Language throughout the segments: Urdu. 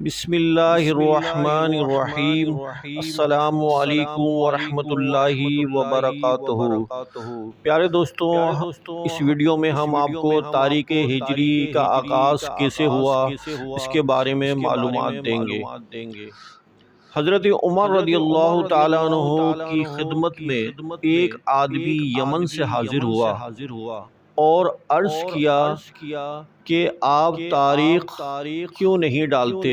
بسم اللہ الرحمن الرحیم۔ السلام علیکم ورحمۃ اللہ وبرکاتہ۔ پیارے دوستوں، اس ویڈیو میں ہم آپ کو تاریخ ہجری کا آغاز کیسے ہوا اس کے بارے میں معلومات دیں گے۔ حضرت عمر رضی اللہ تعالیٰ عنہ کی خدمت میں ایک آدمی یمن سے حاضر ہوا اور عرض کیا کہ آپ تاریخ کیوں نہیں ڈالتے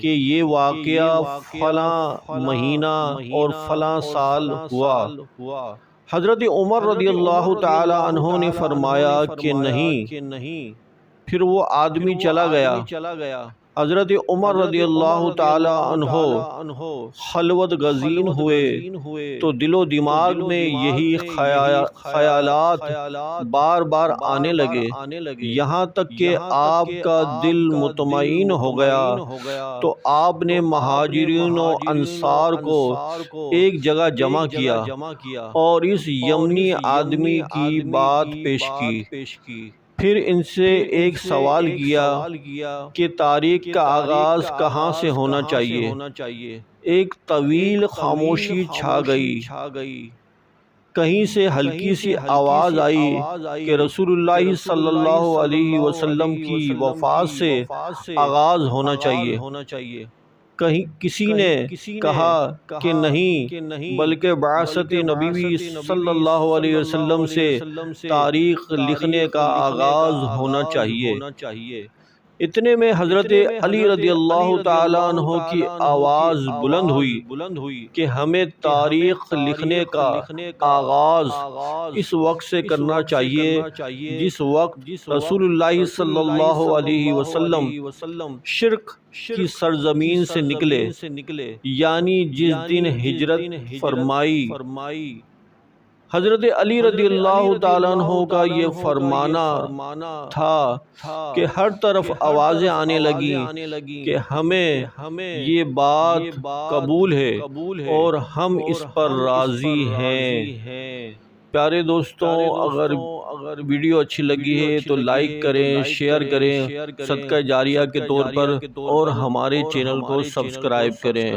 کہ یہ واقعہ فلاں مہینہ اور فلاں سال ہوا۔ حضرت عمر رضی اللہ تعالی عنہ نے فرمایا کہ نہیں۔ پھر وہ آدمی چلا گیا۔ حضرت عمر رضی اللہ تعالی عنہ خلوت گزین ہوئے تو دل و دماغ میں یہی خیالات بار بار آنے لگے، یہاں تک کہ آپ کا دل مطمئن ہو گیا تو آپ نے مہاجرین و انصار کو ایک جگہ جمع کیا اور اس یمنی آدمی کی بات پیش کی۔ پھر ان سے ایک سوال کیا کہ تاریخ کا آغاز کہاں سے ہونا چاہیے۔ ایک طویل خاموشی چھا گئی۔ کہیں سے ہلکی سی آواز آئی کہ رسول اللہ صلی اللہ علیہ وسلم کی وفات سے آغاز ہونا چاہیے۔ کسی نے کہا کہ نہیں، بلکہ بعثت نبی صلی اللہ علیہ وسلم سے تاریخ لکھنے کا آغاز ہونا چاہیے۔ اتنے میں حضرت علی رضی اللہ تعالیٰ عنہ کی آواز بلند ہوئی کہ ہمیں تاریخ لکھنے کا آغاز اس وقت سے کرنا چاہیے جس وقت رسول اللہ صلی اللہ علیہ وسلم شرک کی سرزمین سے نکلے، یعنی جس دن ہجرت فرمائی۔ حضرت علی رضی اللہ تعالیٰ عنہ کا یہ فرمانا تھا کہ ہر طرف آوازیں آنے لگیں کہ ہمیں یہ بات قبول ہے اور ہم اس پر راضی ہیں۔ پیارے دوستوں، اگر ویڈیو اچھی لگی ہے تو لائک کریں، شیئر کریں صدقہ جاریہ کے طور پر، اور ہمارے چینل کو سبسکرائب کریں۔